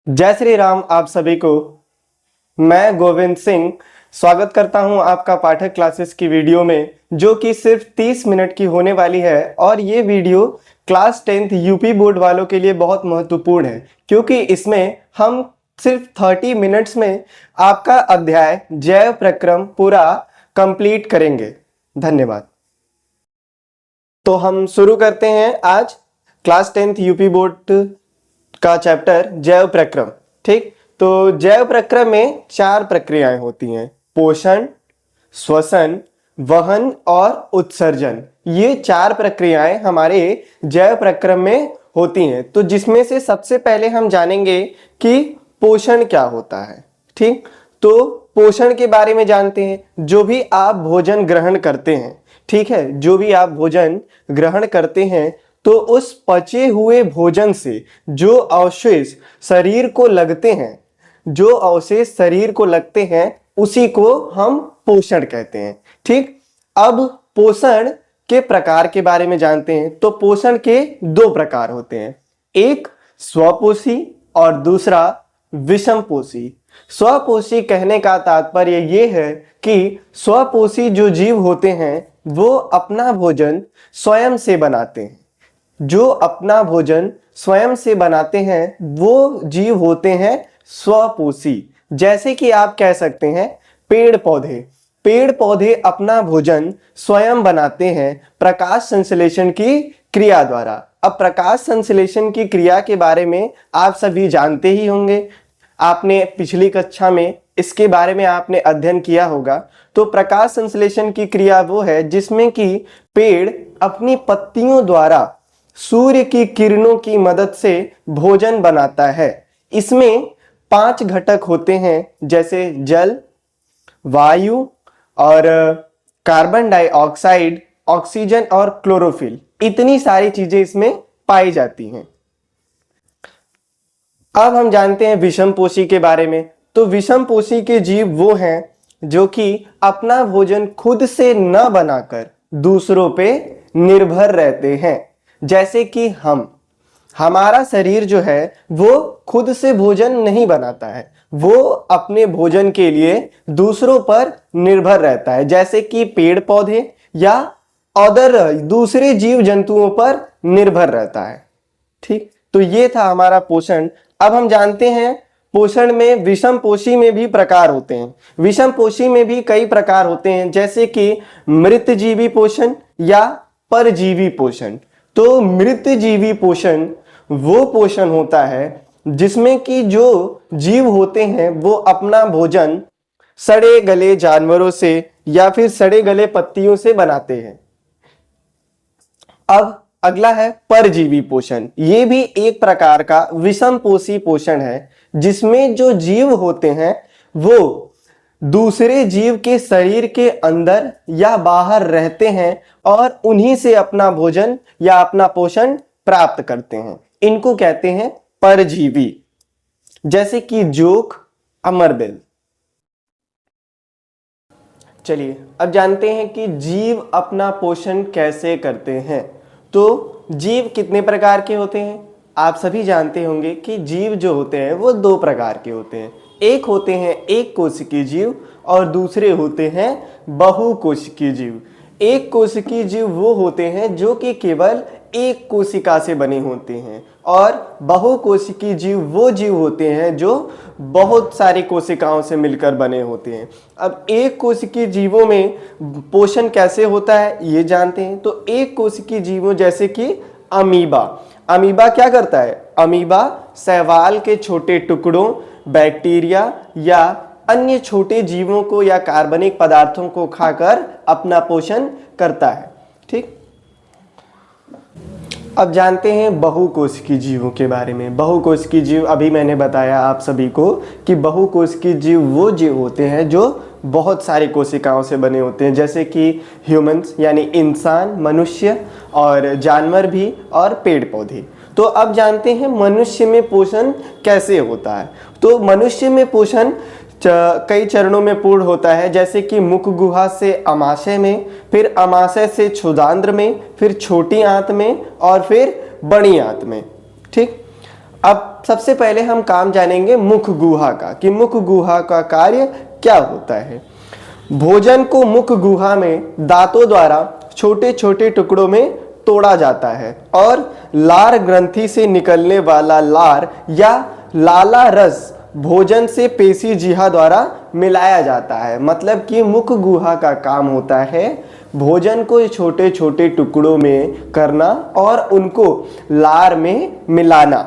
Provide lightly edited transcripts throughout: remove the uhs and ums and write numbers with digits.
जय श्री राम। आप सभी को मैं गोविंद सिंह स्वागत करता हूं आपका पाठक क्लासेस की वीडियो में, जो कि सिर्फ 30 मिनट की होने वाली है। और ये video class 10th UP board वालों के लिए बहुत महत्वपूर्ण है, क्योंकि इसमें हम सिर्फ 30 मिनट्स में आपका अध्याय जैव प्रक्रम पूरा कंप्लीट करेंगे। धन्यवाद। तो हम शुरू करते हैं आज क्लास 10th यूपी बोर्ड का चैप्टर जैव प्रक्रम। ठीक, तो जैव प्रक्रम में 4 प्रक्रियाएं होती हैं: पोषण, श्वसन, वहन और उत्सर्जन। ये 4 प्रक्रियाएं हमारे जैव प्रक्रम में होती हैं। तो जिसमें से सबसे पहले हम जानेंगे कि पोषण क्या होता है। ठीक, तो पोषण के बारे में जानते हैं। जो भी आप भोजन ग्रहण करते हैं, ठीक है, जो भी आप भोजन ग्रहण करते हैं, तो उस पचे हुए भोजन से जो अवशेष शरीर को लगते हैं, उसी को हम पोषण कहते हैं। ठीक, अब पोषण के प्रकार के बारे में जानते हैं। तो पोषण के 2 प्रकार होते हैं, एक स्वपोषी और दूसरा विषमपोषी। स्वपोषी कहने का तात्पर्य ये है कि स्वपोषी जो जीव होते हैं वो अपना भोजन स्वयं से बनाते हैं। जो अपना भोजन स्वयं से बनाते हैं वो जीव होते हैं स्वपोषी। जैसे कि आप कह सकते हैं पेड़ पौधे अपना भोजन स्वयं बनाते हैं प्रकाश संश्लेषण की क्रिया द्वारा। अब प्रकाश संश्लेषण की क्रिया के बारे में आप सभी जानते ही होंगे, आपने पिछली कक्षा में इसके बारे में आपने अध्ययन किया होगा। तो प्रकाश संश्लेषण की क्रिया वो है जिसमें कि पेड़ अपनी पत्तियों द्वारा सूर्य की किरणों की मदद से भोजन बनाता है। इसमें 5 घटक होते हैं, जैसे जल, वायु और कार्बन डाइऑक्साइड, ऑक्सीजन और क्लोरोफिल। इतनी सारी चीजें इसमें पाई जाती हैं। अब हम जानते हैं विषमपोषी के बारे में। तो विषमपोषी के जीव वो हैं जो कि अपना भोजन खुद से न बनाकर दूसरों पे निर्भर रहते हैं। जैसे कि हमारा शरीर जो है वो खुद से भोजन नहीं बनाता है, वो अपने भोजन के लिए दूसरों पर निर्भर रहता है, जैसे कि पेड़ पौधे या दूसरे जीव जंतुओं पर निर्भर रहता है। ठीक, तो ये था हमारा पोषण। अब हम जानते हैं पोषण में विषमपोषी में भी प्रकार होते हैं। विषमपोषी में भी कई प्रकार होते हैं, जैसे कि मृतजीवी पोषण या परजीवी पोषण। तो मृतजीवी पोषण वो पोषण होता है जिसमें कि जो जीव होते हैं वो अपना भोजन सड़े गले जानवरों से या फिर सड़े गले पत्तियों से बनाते हैं। अब अगला है परजीवी पोषण। ये भी एक प्रकार का विषमपोषी पोषण है, जिसमें जो जीव होते हैं वो दूसरे जीव के शरीर के अंदर या बाहर रहते हैं और उन्हीं से अपना भोजन या अपना पोषण प्राप्त करते हैं। इनको कहते हैं परजीवी, जैसे कि जोक, अमरबेल। चलिए अब जानते हैं कि जीव अपना पोषण कैसे करते हैं। तो जीव कितने प्रकार के होते हैं? आप सभी जानते होंगे कि जीव जो होते हैं वो 2 प्रकार के होते हैं। एक होते हैं एक कोशिकीय जीव और दूसरे होते हैं बहुकोशिकीय जीव। एक कोशिकीय जीव वो होते हैं जो कि केवल एक कोशिका से बने होते हैं, और बहुकोशिकीय जीव वो जीव होते हैं जो बहुत सारी कोशिकाओं से मिलकर बने होते हैं। अब एक कोशिकीय जीवों में पोषण कैसे होता है ये जानते हैं। तो एक कोशिकीय जीवों जैसे कि अमीबा क्या करता है? अमीबा शैवाल के छोटे टुकड़ों, बैक्टीरिया या अन्य छोटे जीवों को या कार्बनिक पदार्थों को खाकर अपना पोषण करता है। ठीक, अब जानते हैं बहुकोशिकीय जीवों के बारे में। बहुकोशिकीय जीव, अभी मैंने बताया आप सभी को कि बहुकोशिकीय जीव वो जीव होते हैं जो बहुत सारी कोशिकाओं से बने होते हैं, जैसे कि ह्यूमंस यानी इंसान, मनुष्य और जानवर भी, और पेड़ पौधे। तो अब जानते हैं मनुष्य में पोषण कैसे होता है। तो मनुष्य में पोषण कई चरणों में पूर्ण होता है, जैसे कि मुख गुहा से अमाशय में, फिर अमाशय से क्षुदांत्र में, फिर छोटी आंत में और फिर बड़ी आंत में। ठीक, अब सबसे पहले हम काम जानेंगे मुख गुहा का, कि मुख गुहा का कार्य क्या होता है। भोजन को मुख गुहा में दांतों द्वारा छोटे छोटे टुकड़ों में तोड़ा जाता है और लार ग्रंथि से निकलने वाला लार या लाला रस भोजन से पेशी जिह्वा द्वारा मिलाया जाता है। मतलब कि मुख गुहा का काम होता है भोजन को छोटे छोटे टुकड़ों में करना और उनको लार में मिलाना।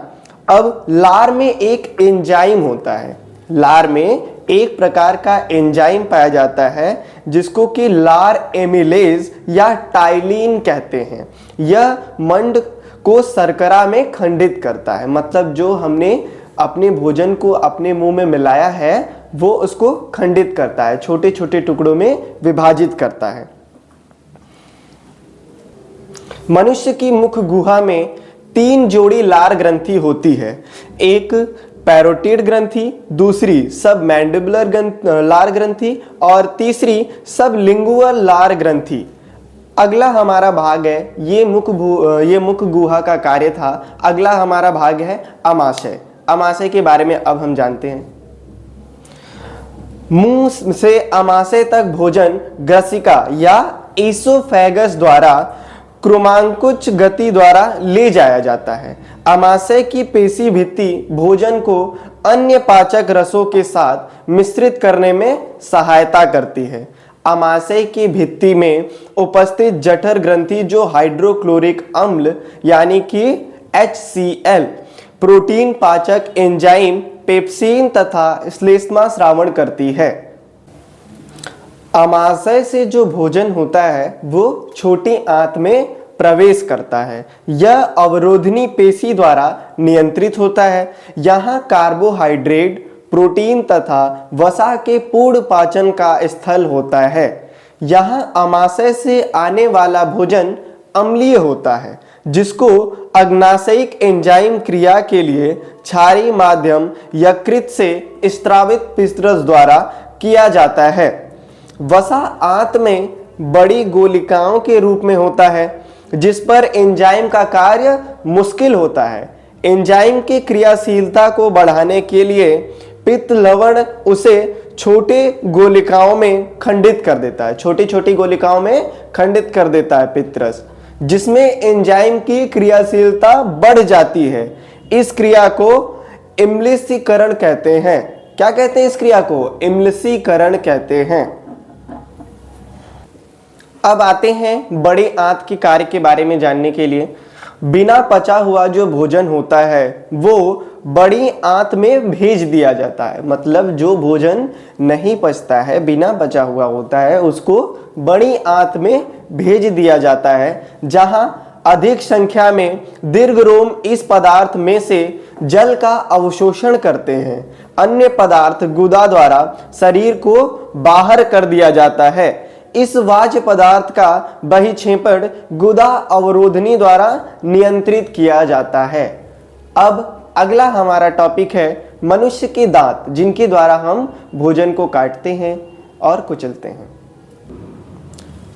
अब लार में एक एंजाइम होता है, लार में एक प्रकार का एंजाइम पाया जाता है जिसको कि लार एमिलेज या टाइलिन कहते हैं। यह मंड को शर्करा में खंडित करता है। मतलब जो हमने अपने भोजन को अपने मुंह में मिलाया है वो उसको खंडित करता है, छोटे छोटे टुकड़ों में विभाजित करता है। मनुष्य की मुख गुहा में 3 जोड़ी लार ग्रंथि होती है। एक पैरोटिड ग्रंथि, दूसरी सब मैंडिबुलर लार ग्रंथि और तीसरी सब लिंगुअल लार ग्रंथि। अगला हमारा भाग है, ये मुख गुहा का कार्य था। अगला हमारा भाग है अमाशय। अमाशय के बारे में अब हम जानते हैं। मुंह से अमाशय तक भोजन ग्रसिका या ईसोफेगस द्वारा क्रमांकुच गति द्वारा ले जाया जाता है। अमाशय की पेशी भित्ति भोजन को अन्य पाचक रसों के साथ मिश्रित करने में सहायता करती है। अमाशय की भित्ति में उपस्थित जठर ग्रंथि जो हाइड्रोक्लोरिक अम्ल यानी कि HCl, प्रोटीन पाचक एंजाइम पेप्सिन तथा श्लेष्मा श्रावण करती है। अमाशय से जो भोजन होता है वो छोटी आंत में प्रवेश करता है। यह अवरोधनी पेशी द्वारा नियंत्रित होता है। यहाँ कार्बोहाइड्रेट, प्रोटीन तथा वसा के पूर्ण पाचन का स्थल होता है। यहाँ अमाशय से आने वाला भोजन अम्लीय होता है जिसको अग्नाशयिक एंजाइम क्रिया के लिए क्षारीय माध्यम यकृत से स्त्रावित पित्तरस द्वारा किया जाता है। वसा आंत में बड़ी गोलिकाओं के रूप में होता है जिस पर एंजाइम का कार्य मुश्किल होता है। एंजाइम की क्रियाशीलता को बढ़ाने के लिए पित्त लवण उसे छोटे गोलिकाओं में खंडित कर देता है, छोटी छोटी गोलिकाओं में खंडित कर देता है पित्तरस, जिसमें एंजाइम की क्रियाशीलता बढ़ जाती है। इस क्रिया को इम्लिसीकरण कहते हैं। क्या कहते हैं इस क्रिया को? इम्लिसीकरण कहते हैं। अब आते हैं बड़ी आंत के कार्य के बारे में जानने के लिए। बिना पचा हुआ जो भोजन होता है वो बड़ी आंत में भेज दिया जाता है। मतलब जो भोजन नहीं पचता है, बिना पचा हुआ होता है, उसको बड़ी आंत में भेज दिया जाता है जहां अधिक संख्या में दीर्घरोम इस पदार्थ में से जल का अवशोषण करते हैं। अन्य पदार्थ गुदा द्वारा शरीर को बाहर कर दिया जाता है। इस वाज्य पदार्थ का बहिक्षेपण गुदा अवरोधनी द्वारा नियंत्रित किया जाता है। अब अगला हमारा टॉपिक है मनुष्य के दांत, जिनके द्वारा हम भोजन को काटते हैं और कुचलते हैं।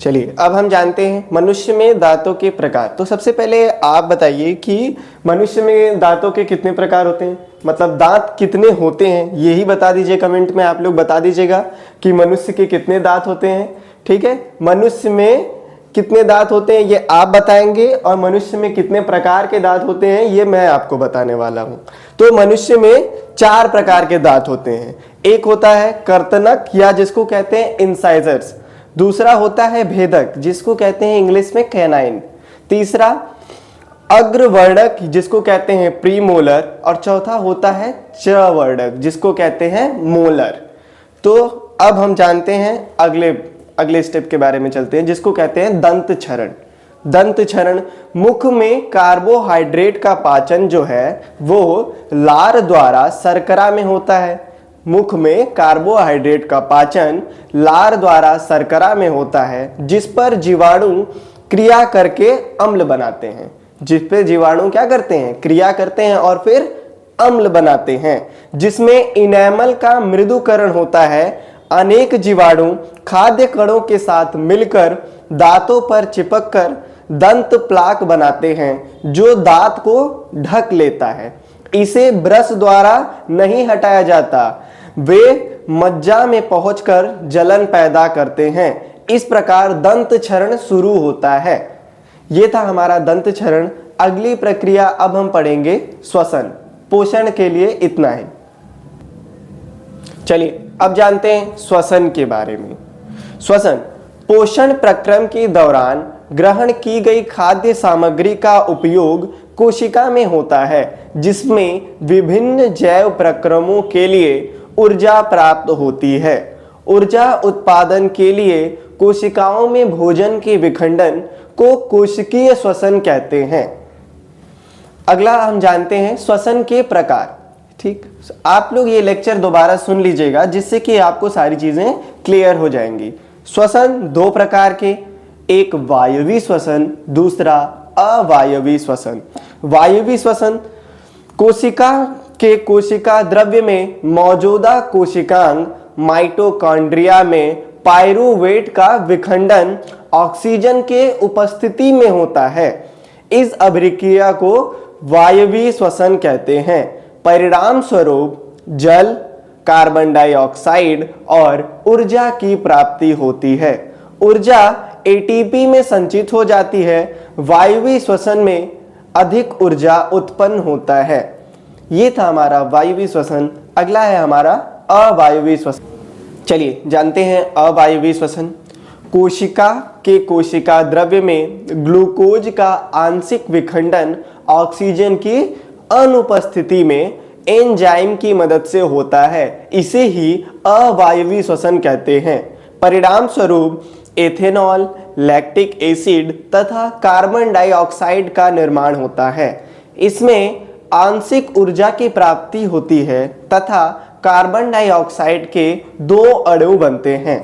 चलिए अब हम जानते हैं मनुष्य में दांतों के प्रकार। तो सबसे पहले आप बताइए कि मनुष्य में दांतों के कितने प्रकार होते हैं, मतलब दांत कितने होते हैं, यही बता दीजिए। कमेंट में आप लोग बता दीजिएगा कि मनुष्य के कितने दांत होते हैं। ठीक है, मनुष्य में कितने दांत होते हैं ये आप बताएंगे और मनुष्य में कितने प्रकार के दांत होते हैं ये मैं आपको बताने वाला हूं। तो मनुष्य में 4 प्रकार के दांत होते हैं। एक होता है कर्तनक या जिसको कहते हैं इंसाइजर्स, दूसरा होता है भेदक जिसको कहते हैं इंग्लिश में कैनाइन, तीसरा अग्रवर्णक जिसको कहते हैं प्रीमोलर और चौथा होता है चवर्णक जिसको कहते हैं मोलर। तो अब हम जानते हैं अगले स्टेप के बारे में चलते हैं जिसको कहते हैं दंत क्षरण। दंत क्षरण मुख में कार्बोहाइड्रेट का पाचन जो है वो लार द्वारा शर्करा में होता है। मुख में कार्बोहाइड्रेट का पाचन लार द्वारा शर्करा में होता है जिस पर जीवाणु क्रिया करके अम्ल बनाते हैं। जिस पे जीवाणु क्या करते हैं? क्रिया करते हैं और फिर अम्ल बनाते हैं, जिसमें इनेमल का मृदुकरण होता है। अनेक जीवाणु खाद्य कणों के साथ मिलकर दांतों पर चिपककर दंत प्लाक बनाते हैं जो दांत को ढक लेता है। इसे ब्रश द्वारा नहीं हटाया जाता, वे मज्जा में पहुंचकर जलन पैदा करते हैं। इस प्रकार दंत क्षरण शुरू होता है। यह था हमारा दंत क्षरण। अगली प्रक्रिया अब हम पढ़ेंगे श्वसन। पोषण के लिए इतना ही। चलिए अब जानते हैं श्वसन के बारे में। श्वसन पोषण प्रक्रम के दौरान ग्रहण की गई खाद्य सामग्री का उपयोग कोशिका में होता है, जिसमें विभिन्न जैव प्रक्रमों के लिए ऊर्जा प्राप्त होती है। ऊर्जा उत्पादन के लिए कोशिकाओं में भोजन के विखंडन को कोशिकीय श्वसन कहते हैं। अगला हम जानते हैं श्वसन के प्रकार। ठीक, आप लोग ये लेक्चर दोबारा सुन लीजिएगा, जिससे कि आपको सारी चीजें क्लियर हो जाएंगी। श्वसन दो प्रकार के, एक वायवीय श्वसन, दूसरा अवायवीय श्वसन। वायवीय श्वसन कोशिका के कोशिका द्रव्य में मौजूदा कोशिकांग माइटोकॉन्ड्रिया में पाइरूवेट का विखंडन ऑक्सीजन के उपस्थिति में होता है। इस अभिक्रिया को वायवीय श्वसन कहते हैं। परिणाम स्वरूप जल, कार्बन डाइऑक्साइड और ऊर्जा की प्राप्ति होती है। ऊर्जा एटीपी में संचित हो जाती है। वायवीय श्वसन में अधिक ऊर्जा उत्पन्न होता है। ये था हमारा वायवीय श्वसन। अगला है हमारा अवायवीय श्वसन। चलिए जानते हैं अवायवीय श्वसन। कोशिका के कोशिका द्रव्य में ग्लूकोज का आंशिक विखंडन ऑक्सीजन की अनुपस्थिति में एंजाइम की मदद से होता है। इसे ही अवायवीय श्वसन कहते हैं। परिणाम स्वरूप एथेनॉल, लैक्टिक एसिड तथा कार्बन डाइऑक्साइड का निर्माण होता है। इसमें आंशिक ऊर्जा की प्राप्ति होती है तथा कार्बन डाइऑक्साइड के दो अणु बनते हैं।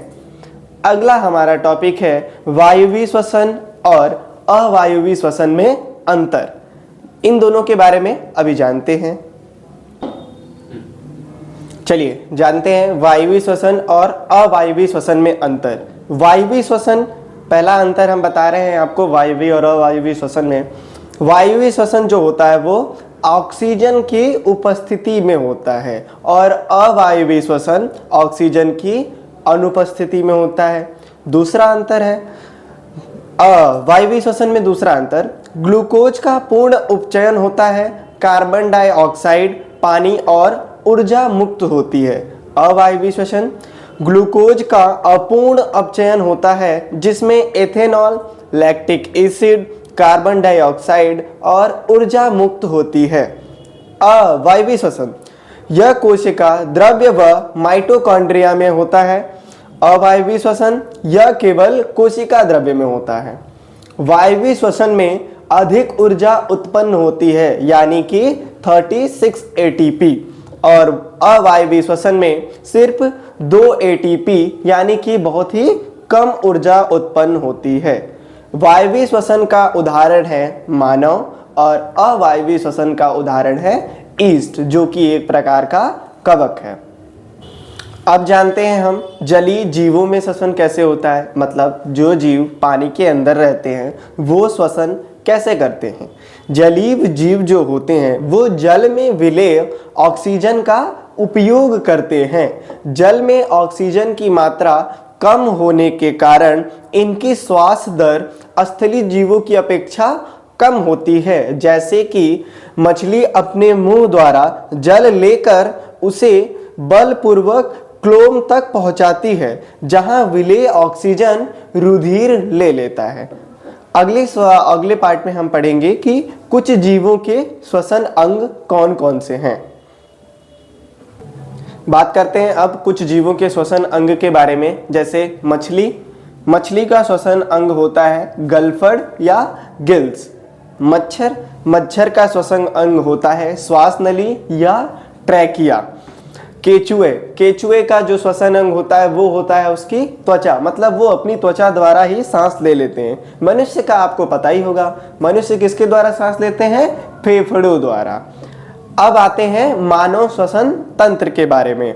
अगला हमारा टॉपिक है वायवीय श्वसन और अवायवीय श्वसन में अंतर। इन दोनों के बारे में अभी जानते हैं। चलिए जानते हैं वायवीय श्वसन और अवायवीय श्वसन में अंतर। वायवीय श्वसन, पहला अंतर हम बता रहे हैं आपको वायवीय और अवायवीय श्वसन में। वायवीय श्वसन जो होता है वो ऑक्सीजन की उपस्थिति में होता है और अवायवीय श्वसन ऑक्सीजन की अनुपस्थिति में होता है। दूसरा अंतर है अवायवीय श्वसन में, दूसरा अंतर ग्लूकोज का पूर्ण उपचयन होता है, कार्बन डाइऑक्साइड, पानी और ऊर्जा मुक्त होती है। अवायवीय श्वसन ग्लूकोज का अपूर्ण अपचयन होता है, जिसमें ethanol, lactic acid, carbon dioxide और ऊर्जा मुक्त होती है। अवायवीय श्वसन यह कोशिका द्रव्य व माइटोकॉन्ड्रिया में होता है। अवायवीय श्वसन यह केवल कोशिका द्रव्य में होता है। वायवीय श्वसन में अधिक ऊर्जा उत्पन्न होती है, यानी कि 36 एटीपी, और अवायवीय श्वसन में सिर्फ 2 एटीपी यानी कि बहुत ही कम ऊर्जा उत्पन्न होती है। वायवीय श्वसन का उदाहरण है मानव और अवायवीय श्वसन का उदाहरण है ईस्ट, जो कि एक प्रकार का कवक है। अब जानते हैं हम जलीय जीवों में श्वसन कैसे होता है, मतलब जो जीव पानी के अंदर रहते हैं वो श्वसन कैसे करते हैं। जलीय जीव जो होते हैं वो जल में विलेय ऑक्सीजन का उपयोग करते हैं। जल में ऑक्सीजन की मात्रा कम होने के कारण इनकी श्वास दर स्थलीय जीवों की अपेक्षा कम होती है। जैसे कि मछली अपने मुंह द्वारा जल लेकर उसे बलपूर्वक क्लोम तक पहुंचाती है, जहां विलेय ऑक्सीजन रुधिर ले लेता है। अगले पार्ट में हम पढ़ेंगे कि कुछ जीवों के श्वसन अंग कौन कौन से हैं। बात करते हैं अब कुछ जीवों के श्वसन अंग के बारे में। जैसे मछली का श्वसन अंग होता है गलफड़ या गिल्स। मच्छर का श्वसन अंग होता है श्वास नली या ट्रैकिया। केचुए का जो श्वसन अंग होता है वो होता है उसकी त्वचा, मतलब वो अपनी त्वचा द्वारा ही सांस ले लेते हैं। मनुष्य का आपको पता ही होगा, मनुष्य किसके द्वारा सांस लेते हैं? फेफड़ों द्वारा। अब आते हैं मानव श्वसन तंत्र के बारे में।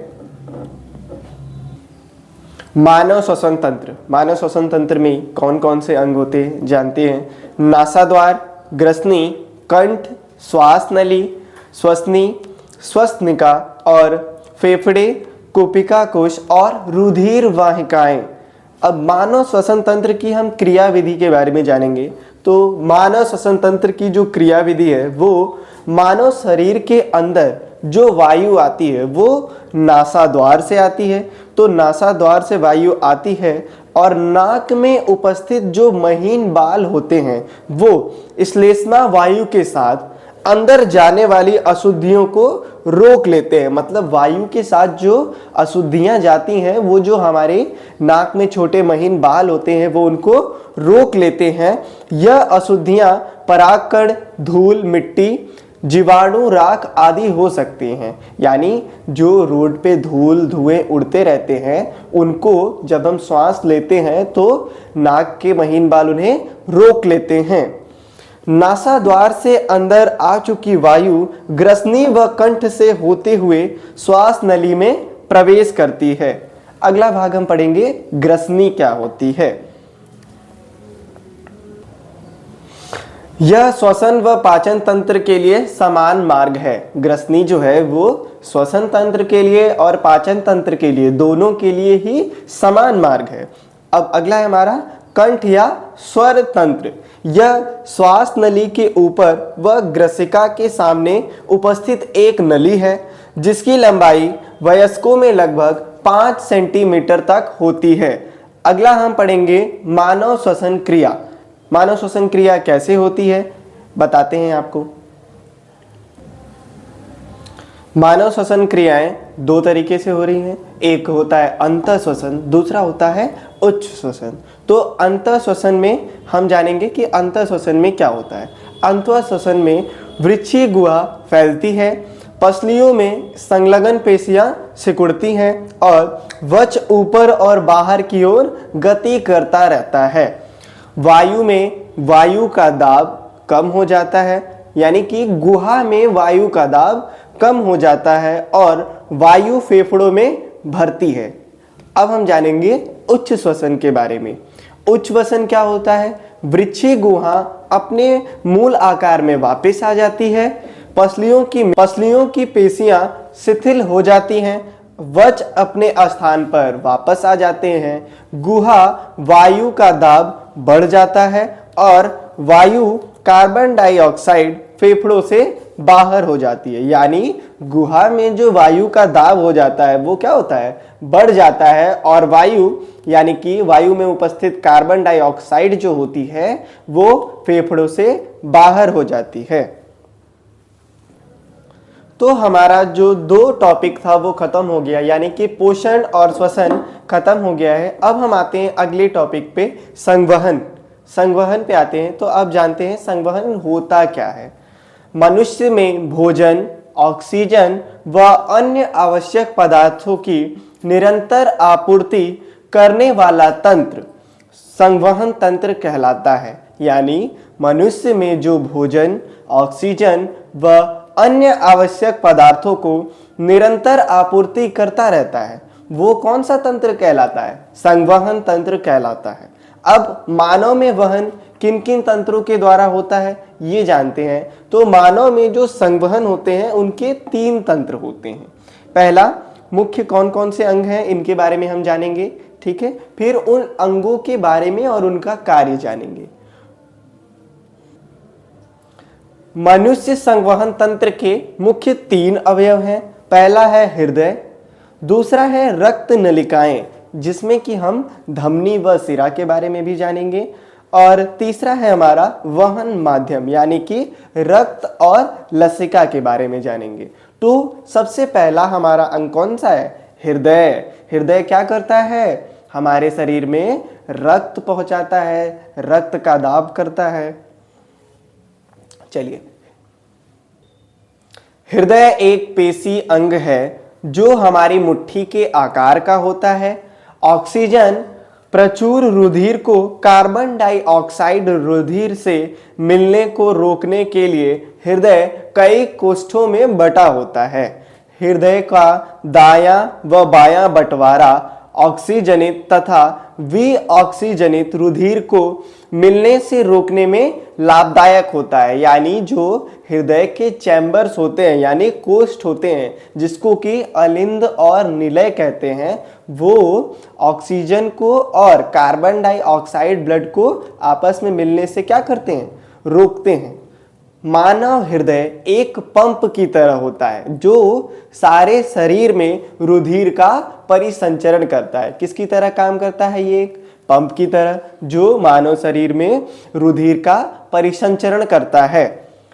मानव श्वसन तंत्र में कौन कौन से अंग होते हैं जानते हैं। नासाद्वार, ग्रसनी, कंठ, श्वास नली, श्वसनी, श्वसनिका और फेफड़े, कुपिका कोश और रुधिर वाहिकाएं। अब मानव श्वसन तंत्र की हम क्रियाविधि के बारे में जानेंगे। तो मानव श्वसन तंत्र की जो क्रियाविधि है वो मानव शरीर के अंदर जो वायु आती है वो नासाद्वार से आती है। तो नासाद्वार से वायु आती है और नाक में उपस्थित जो महीन बाल होते हैं वो श्लेष्मा वायु के साथ अंदर जाने वाली अशुद्धियों को रोक लेते हैं। मतलब वायु के साथ जो अशुद्धियां जाती हैं वो जो हमारे नाक में छोटे महीन बाल होते हैं वो उनको रोक लेते हैं। यह अशुद्धियां परागकण, धूल, मिट्टी, जीवाणु, राख आदि हो सकती हैं। यानी जो रोड पे धूल धुएं उड़ते रहते हैं उनको जब हम श्वास लेते हैं तो नाक के महीन बाल उन्हें रोक लेते हैं। नासाद्वार से अंदर आ चुकी वायु ग्रसनी व कंठ से होते हुए श्वास नली में प्रवेश करती है। अगला भाग हम पढ़ेंगे ग्रसनी क्या होती है। यह श्वसन व पाचन तंत्र के लिए समान मार्ग है। ग्रसनी जो है वो श्वसन तंत्र के लिए और पाचन तंत्र के लिए दोनों के लिए ही समान मार्ग है। अब अगला है हमारा कंठ या स्वर तंत्र। यह श्वास नली के ऊपर व ग्रसिका के सामने उपस्थित एक नली है जिसकी लंबाई वयस्कों में लगभग 5 सेंटीमीटर तक होती है। अगला हम पढ़ेंगे मानव श्वसन क्रिया। मानव श्वसन क्रिया कैसे होती है बताते हैं आपको। मानव श्वसन क्रियाएं दो तरीके से हो रही हैं। एक होता है अंतः श्वसन, दूसरा होता है उच्च श्वसन। तो अंतः श्वसन में हम जानेंगे कि अंतः श्वसन में क्या होता है। अंतः श्वसन में वृक्षीय गुहा फैलती है, पसलियों में संलग्न पेशियां सिकुड़ती हैं और वक्ष ऊपर और बाहर की ओर गति करता रहता है। वायु में वायु का दाब कम हो जाता है, यानी कि गुहा में वायु का दाब कम हो जाता है और वायु फेफड़ों में भरती है। अब हम जानेंगे उच्च श्वसन के बारे में। उच्च श्वसन क्या होता है? वृक्षीय गुहा अपने मूल आकार में वापस आ जाती है, पसलियों की पेशियां शिथिल हो जाती हैं, वक्ष अपने स्थान पर वापस आ जाते हैं, गुहा वायु का दाब बढ़ जाता है और वायु कार्बन डाइऑक्साइड फेफड़ों से बाहर हो जाती है। यानी गुहा में जो वायु का दाब हो जाता है वो क्या होता है? बढ़ जाता है और वायु यानी कि वायु में उपस्थित कार्बन डाइऑक्साइड जो होती है वो फेफड़ों से बाहर हो जाती है। तो हमारा जो 2 टॉपिक था वो खत्म हो गया, यानी कि पोषण और श्वसन खत्म हो गया है। अब हम आते हैं अगले टॉपिक पे, संवहन। संवहन पे आते हैं। तो अब जानते हैं संवहन होता क्या है। मनुष्य में भोजन, ऑक्सीजन व अन्य आवश्यक पदार्थों की निरंतर आपूर्ति करने वाला तंत्र संवहन तंत्र कहलाता है। यानी मनुष्य में जो भोजन, ऑक्सीजन व अन्य आवश्यक पदार्थों को निरंतर आपूर्ति करता रहता है वो कौन सा तंत्र कहलाता है? संवहन तंत्र कहलाता है। अब मानव में वहन किन किन तंत्रों के द्वारा होता है ये जानते हैं। तो मानव में जो संवहन होते हैं उनके 3 तंत्र होते हैं। पहला, मुख्य कौन कौन से अंग हैं इनके बारे में हम जानेंगे, ठीक है। फिर उन अंगों के बारे में और उनका कार्य जानेंगे। मनुष्य संवहन तंत्र के मुख्य 3 अवयव हैं। पहला है हृदय, दूसरा है रक्त नलिकाएं जिसमें कि हम धमनी व शिरा के बारे में भी जानेंगे, और तीसरा है हमारा वहन माध्यम यानी कि रक्त और लसिका के बारे में जानेंगे। तो सबसे पहला हमारा अंग कौन सा है? हृदय। हृदय क्या करता है? हमारे शरीर में रक्त पहुंचाता है, रक्त का दाब करता है। चलिए, हृदय एक पेशी अंग है जो हमारी मुट्ठी के आकार का होता है। ऑक्सीजन प्रचुर रुधिर को कार्बन डाइऑक्साइड रुधिर से मिलने को रोकने के लिए हृदय कई कोष्ठों में बटा होता है। हृदय का दायां व बायां बंटवारा ऑक्सीजनित तथा विऑक्सीजनित रुधिर को मिलने से रोकने में लाभदायक होता है। यानी जो हृदय के चैम्बर्स होते हैं यानी कोष्ठ होते हैं जिसको कि अलिंद और निलय कहते हैं, वो ऑक्सीजन को और कार्बन डाइऑक्साइड ब्लड को आपस में मिलने से क्या करते हैं, रोकते हैं। मानव हृदय एक पंप की तरह होता है जो सारे शरीर में रुधिर का परिसंचरण करता है। किसकी तरह काम करता है? ये एक पंप की तरह जो मानव शरीर में रुधिर का परिसंचरण करता है।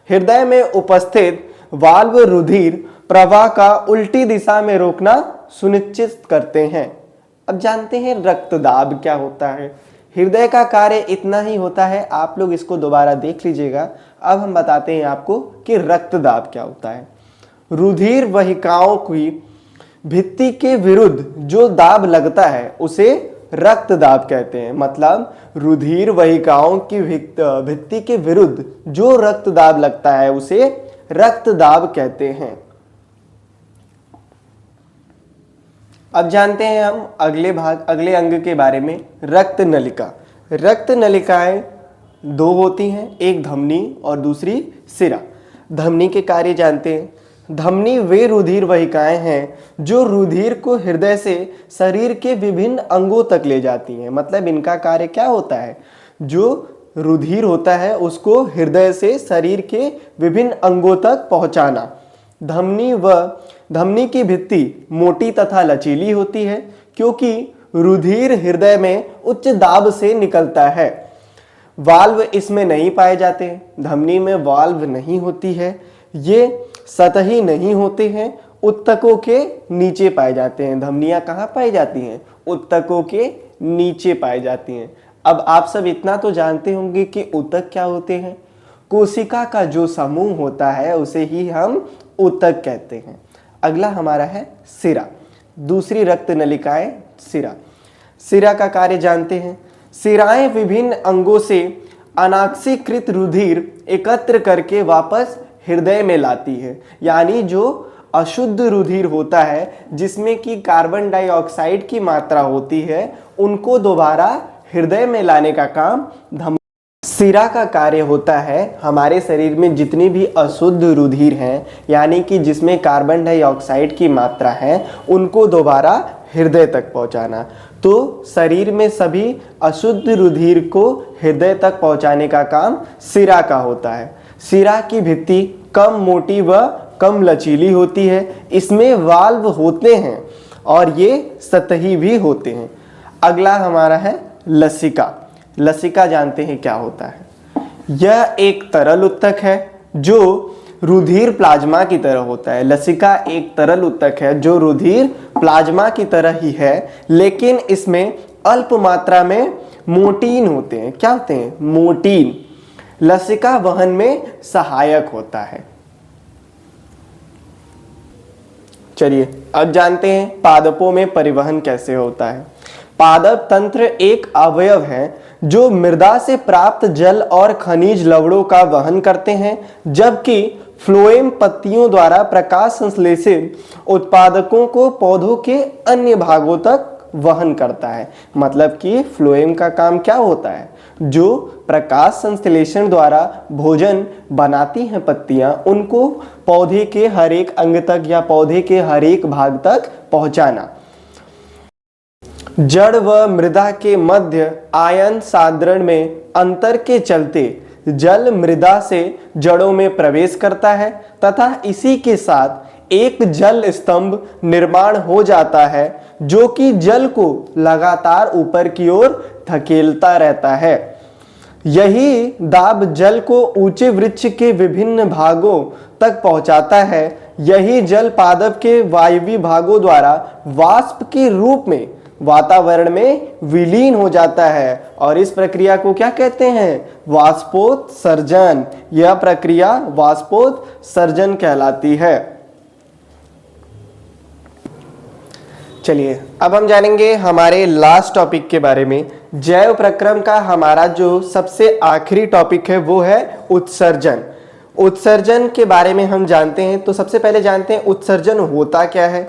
हृदय में उपस्थित वाल्व रुधिर प्रवाह का उल्टी दिशा में रोकना सुनिश्चित करते हैं। अब जानते हैं रक्तदाब क्या होता है। हृदय का कार्य इतना ही होता है, आप लोग इसको दोबारा देख लीजिएगा। अब हम बताते हैं आपको कि रक्तदाब क्या होता है। रुधिर वाहिकाओं की भित्ति के विरुद्ध जो दाब लगता है उसे रक्तदाब कहते हैं। मतलब रुधिर वाहिकाओं की भित्ति के विरुद्ध जो रक्तदाब लगता है उसे रक्तदाब कहते हैं। अब जानते हैं हम अगले अंग के बारे में, रक्त नलिका। रक्त नलिकाएं दो होती हैं, एक धमनी और दूसरी सिरा। धमनी के कार्य जानते हैं। धमनी वे रुधिर वाहिकाएं हैं जो रुधिर को हृदय से शरीर के विभिन्न अंगों तक ले जाती हैं। मतलब इनका कार्य क्या होता है, जो रुधिर होता है उसको हृदय से शरीर के विभिन्न अंगों तक पहुंचाना। धमनी की भित्ति मोटी तथा लचीली होती है क्योंकि रुधिर हृदय में उच्च दाब से निकलता है। वाल्व इसमें नहीं पाए जाते। धमनी में वाल्व नहीं होती है, ये सतही नहीं होते हैं, उत्तकों के नीचे पाए जाते हैं। धमनियां कहाँ पाई जाती हैं? उत्तकों के नीचे पाई जाती हैं। अब आप सब इतना तो जानते होंगे कि उत्तक क्या होते हैं। कोशिका का जो समूह होता है उसे ही हम उत्तक कहते हैं। अगला हमारा है सिरा। दूसरी रक्त नलिकाएं सिरा। सिरा का कार्य जानते हैं। सिराएं विभिन्न अंगों से अनाक्सीकृत रुधिर एकत्र करके वापस हृदय में लाती है। यानी जो अशुद्ध रुधिर होता है जिसमें कि कार्बन डाइऑक्साइड की मात्रा होती है उनको दोबारा हृदय में लाने का काम सिरा का कार्य होता है। हमारे शरीर में जितनी भी अशुद्ध रुधिर हैं यानी कि जिसमें कार्बन डाइऑक्साइड की मात्रा है उनको दोबारा हृदय तक पहुंचाना। तो शरीर में सभी अशुद्ध रुधिर को हृदय तक पहुंचाने का काम सिरा का होता है। सिरा की भित्ति कम मोटी व कम लचीली होती है। इसमें वाल्व होते हैं और ये सतही भी होते हैं। अगला हमारा है लसिका। लसिका जानते हैं क्या होता है। यह एक तरल उत्तक है जो रुधिर प्लाज्मा की तरह होता है। लसिका एक तरल उत्तक है जो रुधिर प्लाज्मा की तरह ही है, लेकिन इसमें अल्प मात्रा में मोटीन होते हैं। क्या होते हैं? मोटीन। लसिका वहन में सहायक होता है। चलिए अब जानते हैं पादपों में परिवहन कैसे होता है। पादप तंत्र एक अवयव है जो मृदा से प्राप्त जल और खनिज लवणों का वहन करते हैं, जबकि फ्लोएम पत्तियों द्वारा प्रकाश संश्लेषित उत्पादकों को पौधों के अन्य भागों तक वहन करता है। मतलब कि फ्लोएम का काम क्या होता है? जो प्रकाश संश्लेषण द्वारा भोजन बनाती हैं पत्तियां, उनको पौधे के हर एक अंग तक या पौधे के हर एक भाग तक पहुंचाना। जड़ व मृदा के मध्य आयन साद्रण में अंतर के चलते जल मृदा से जड़ों में प्रवेश करता है तथा इसी के साथ एक जल स्तंभ निर्माण हो जाता है जो कि जल को लगातार ऊपर की ओर धकेलता रहता है। यही दाब जल को ऊंचे वृक्ष के विभिन्न भागों तक पहुंचाता है। यही जल पादप के वायवीय भागों द्वारा वाष्प के रूप में वातावरण में विलीन हो जाता है और इस प्रक्रिया को क्या कहते हैं? वाष्पोत्सर्जन। यह प्रक्रिया वाष्पोत्सर्जन कहलाती है। चलिए अब हम जानेंगे हमारे लास्ट टॉपिक के बारे में। जैव प्रक्रम का हमारा जो सबसे आखिरी टॉपिक है वो है उत्सर्जन। उत्सर्जन के बारे में हम जानते हैं। तो सबसे पहले जानते हैं उत्सर्जन होता क्या है।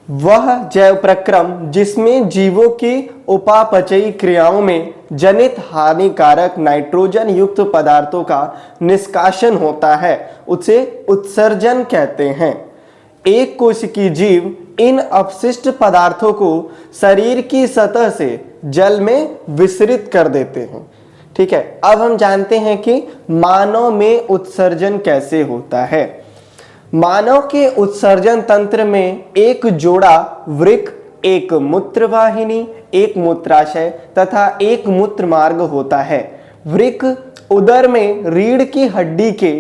वह जैव प्रक्रम जिसमें जीवों की उपापचयी क्रियाओं में जनित हानिकारक नाइट्रोजन युक्त पदार्थों का निष्कासन होता है उसे उत्सर्जन कहते हैं। एक कोशिकीय जीव इन अपशिष्ट पदार्थों को शरीर की सतह से जल में विसरित कर देते हैं। ठीक है, अब हम जानते हैं कि मानव में उत्सर्जन कैसे होता है। मानव के उत्सर्जन तंत्र में एक जोड़ा वृक्क, एक मूत्रवाहिनी, एक मूत्राशय तथा एक मूत्र मार्ग होता है। वृक्क उदर में रीढ़ की हड्डी के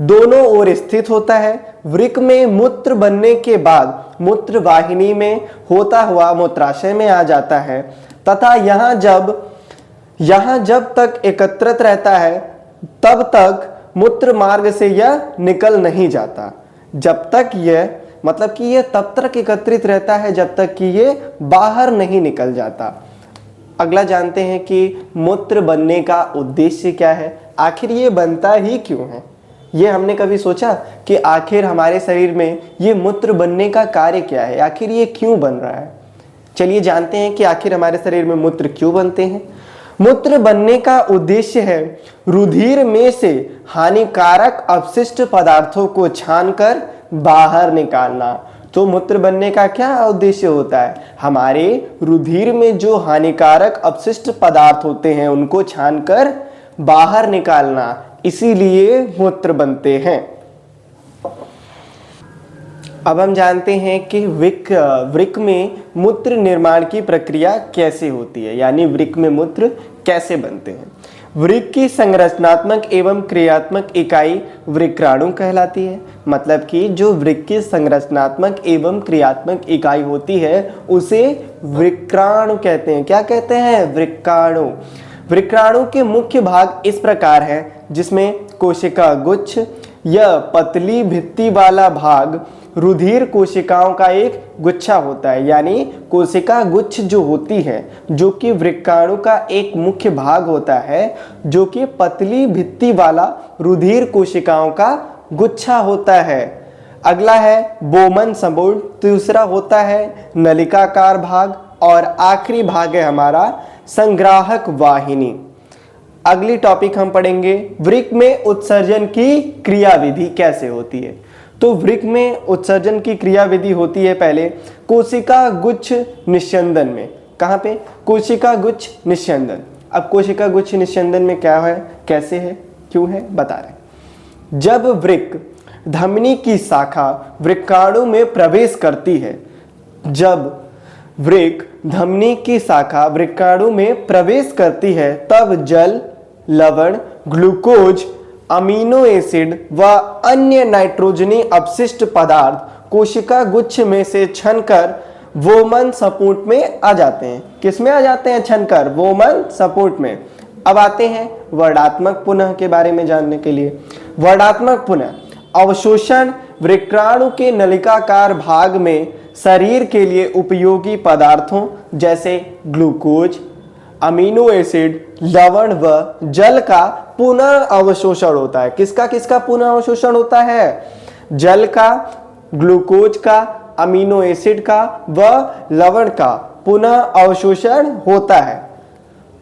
दोनों ओर स्थित होता है। वृक्क में मूत्र बनने के बाद मूत्रवाहिनी में होता हुआ मूत्राशय में आ जाता है तथा यहाँ जब तक एकत्रित रहता है तब तक मूत्र मार्ग से यह निकल नहीं जाता। जब तक यह मतलब कि यह तब तक एकत्रित रहता है जब तक कि यह बाहर नहीं निकल जाता। अगला जानते हैं कि मूत्र बनने का उद्देश्य क्या है, आखिर ये बनता ही क्यों है। ये हमने कभी सोचा कि आखिर हमारे शरीर में ये मूत्र बनने का कार्य क्या है, आखिर ये क्यों बन रहा है। चलिए जानते हैं कि आखिर हमारे शरीर में मूत्र क्यों बनते हैं। मूत्र बनने का उद्देश्य है रुधिर में से हानिकारक अपशिष्ट पदार्थों को छानकर बाहर निकालना। तो मूत्र बनने का क्या उद्देश्य होता है, हमारे रुधिर में जो हानिकारक अपशिष्ट पदार्थ होते हैं उनको छानकर बाहर निकालना, इसीलिए मूत्र बनते हैं। अब हम जानते हैं कि वृक्क में मूत्र निर्माण की प्रक्रिया कैसे होती है, यानी वृक्क में मूत्र कैसे बनते हैं। वृक्क की संरचनात्मक एवं क्रियात्मक इकाई वृक्काणु कहलाती है। मतलब कि जो वृक्क की संरचनात्मक एवं क्रियात्मक इकाई होती है उसे वृक्काणु कहते हैं। क्या कहते हैं, वृक्काणु। वृक्काणु के मुख्य भाग इस प्रकार हैं, जिसमें कोशिका गुच्छ, यह पतली भित्ति वाला भाग रुधिर कोशिकाओं का एक गुच्छा होता है। यानी कोशिका गुच्छ जो होती है, जो कि वृक्काणु का एक मुख्य भाग होता है, जो कि पतली भित्ति वाला रुधिर कोशिकाओं का गुच्छा होता है। अगला है बोमन संपूर्ण, दूसरा होता है नलिकाकार भाग और आखिरी भाग है हमारा संग्राहक वाहिनी। अगली टॉपिक हम पढ़ेंगे वृक्क में उत्सर्जन की क्रियाविधि कैसे होती है। तो वृक्क में उत्सर्जन की क्रियाविधि होती है पहले कोशिका गुच्छ निस्यंदन में। कहाँ पे, कोशिका गुच्छ निस्यंदन। अब कोशिका गुच्छ निस्यंदन में क्या है, कैसे है, क्यों है, बता रहे। जब वृक्क धमनी की शाखा वृक्काणु में प्रवेश करती है, जब वृक्क धमनी की शाखा वृक्काणु में प्रवेश करती है तब जल, लवण, ग्लूकोज, अमीनो एसिड व अन्य नाइट्रोजनी अपशिष्ट पदार्थ कोशिका गुच्छ में से छनकर वोमन सपुट में आ जाते हैं। किसमें आ जाते हैं, छनकर वोमन सपुट में। अब आते हैं वर्णात्मक पुनः के बारे में जानने के लिए। वर्णात्मक पुनः अवशोषण वृक्काणु के नलिकाकार भाग में शरीर के लिए उपयोगी पदार्थों जैसे ग्लूकोज, अमीनो एसिड, लवण व जल का पुनः अवशोषण होता है। किसका किसका पुनः अवशोषण होता है, जल का, ग्लूकोज का, अमीनो एसिड का व लवण का पुनः अवशोषण होता है।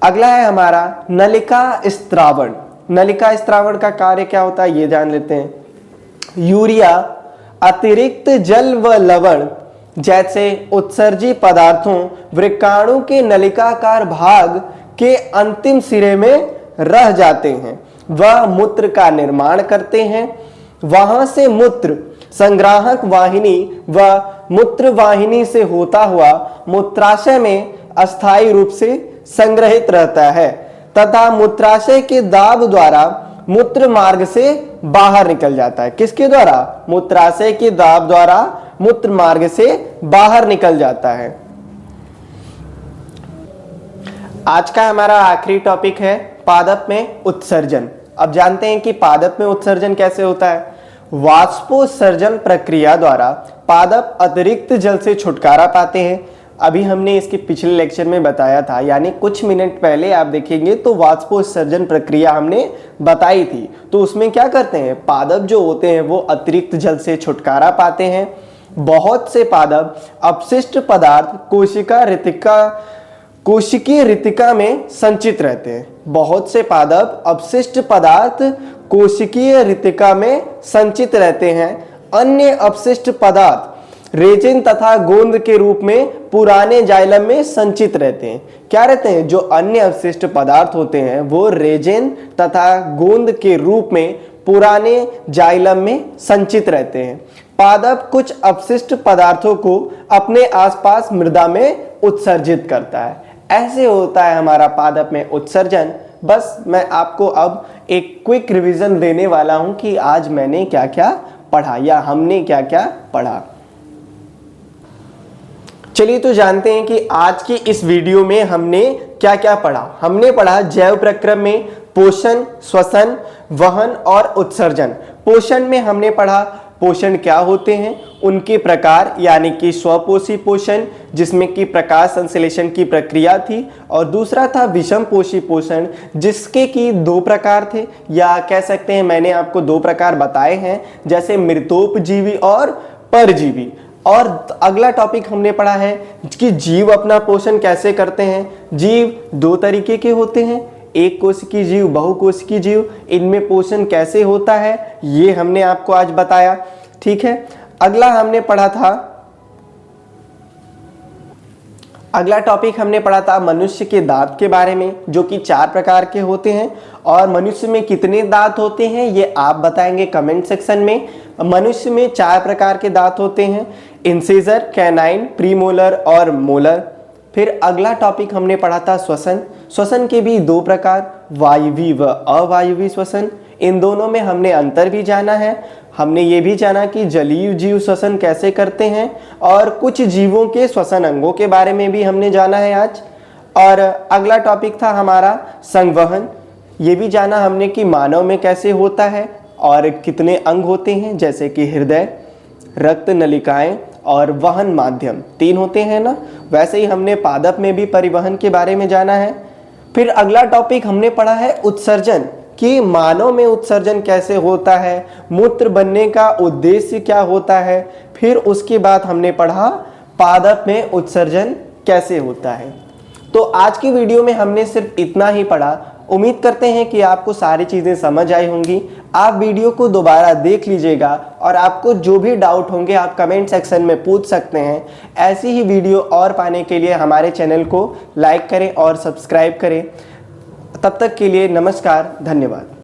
अगला है हमारा नलिका स्त्रावण। नलिका स्त्रावण का कार्य क्या होता है ये जान लेते हैं। यूरिया अतिरिक्त जल व लवण जैसे उत्सर्जी पदार्थों वृक्काणु के नलिकाकार भाग के अंतिम सिरे में रह जाते हैं, वह मूत्र का निर्माण करते हैं। वहां से मूत्र संग्राहक वाहिनी व मूत्र वाहिनी से होता हुआ मूत्राशय में अस्थायी रूप से संग्रहित रहता है तथा मूत्राशय के दाब द्वारा मूत्र मार्ग से बाहर निकल जाता है। किसके द्वारा, मूत्राशय के दाब द्वारा मूत्र मार्ग से बाहर निकल जाता है। आज का हमारा आखिरी टॉपिक है पादप में उत्सर्जन। अब जानते हैं कि पादप में उत्सर्जन कैसे होता है। वाष्पोत्सर्जन प्रक्रिया द्वारा पादप अतिरिक्त जल से छुटकारा पाते हैं। अभी हमने इसके पिछले लेक्चर में बताया था, यानी कुछ मिनट पहले आप देखेंगे तो वाष्पोत्सर्जन प्रक्रिया हमने बताई थी। तो उसमें क्या करते हैं, पादप जो होते हैं वो अतिरिक्त जल से छुटकारा पाते हैं बहुत से पादप अपशिष्ट पदार्थ कोशिकीय रितिका में संचित रहते हैं। बहुत से पादप अपशिष्ट पदार्थ कोशिकीय रितिका में संचित रहते हैं। अन्य अपशिष्ट पदार्थ रेजिन तथा गोंद के रूप में पुराने जाइलम में संचित रहते हैं। क्या रहते हैं? जो अन्य अपशिष्ट पदार्थ होते हैं वो रेजिन तथा गोंद के रूप में पुराने जाइलम में संचित रहते हैं। पादप कुछ अपशिष्ट पदार्थों को अपने आसपास मृदा में उत्सर्जित करता है। ऐसे होता है हमारा पादप में उत्सर्जन। बस मैं आपको अब एक क्विक रिवीजन देने वाला हूं कि आज मैंने क्या क्या पढ़ा या हमने क्या क्या पढ़ा। चलिए तो जानते हैं कि आज की इस वीडियो में हमने क्या क्या पढ़ा। हमने पढ़ा जैव प्रक्रम में पोषण, श्वसन, वहन और उत्सर्जन। पोषण में हमने पढ़ा पोषण क्या होते हैं, उनके प्रकार, यानी कि स्वपोषी पोषण जिसमें कि प्रकाश संश्लेषण की प्रक्रिया थी, और दूसरा था विषम पोषी पोषण जिसके कि दो प्रकार थे, या कह सकते हैं मैंने आपको दो प्रकार बताए हैं, जैसे मृतोपजीवी और परजीवी। और अगला टॉपिक हमने पढ़ा है कि जीव अपना पोषण कैसे करते हैं। जीव दो तरीके के होते हैं, एक कोशिकीय जीव, बहुकोशिकीय जीव। इनमें पोषण कैसे होता है ये हमने आपको आज बताया। ठीक है, अगला टॉपिक हमने पढ़ा था मनुष्य के दांत के बारे में, जो कि 4 प्रकार के होते हैं। और मनुष्य में कितने दांत होते हैं ये आप बताएंगे कमेंट सेक्शन में। मनुष्य में 4 प्रकार के दांत होते हैं, इंसिजर, कैनाइन, प्रीमोलर और मोलर। फिर अगला टॉपिक हमने पढ़ा था श्वसन। श्वसन के भी 2 प्रकार, वायवी व अवायवी श्वसन। इन दोनों में हमने अंतर भी जाना है। हमने ये भी जाना कि जलीय जीव श्वसन कैसे करते हैं, और कुछ जीवों के श्वसन अंगों के बारे में भी हमने जाना है आज। और अगला टॉपिक था हमारा संवहन। ये भी जाना हमने कि मानव में कैसे होता है और कितने अंग होते हैं, जैसे कि हृदय, रक्त नलिकाएं और वहन माध्यम 3 होते हैं ना। वैसे ही हमने पादप में भी परिवहन के बारे में जाना है। फिर अगला टॉपिक हमने पढ़ा है उत्सर्जन, कि मानव में उत्सर्जन कैसे होता है, मूत्र बनने का उद्देश्य क्या होता है। फिर उसके बाद हमने पढ़ा पादप में उत्सर्जन कैसे होता है। तो आज की वीडियो में हमने सिर्फ इतना ही पढ़ा। उम्मीद करते हैं कि आपको सारी चीज़ें समझ आई होंगी। आप वीडियो को दोबारा देख लीजिएगा और आपको जो भी डाउट होंगे आप कमेंट सेक्शन में पूछ सकते हैं। ऐसी ही वीडियो और पाने के लिए हमारे चैनल को लाइक करें और सब्सक्राइब करें। तब तक के लिए नमस्कार, धन्यवाद।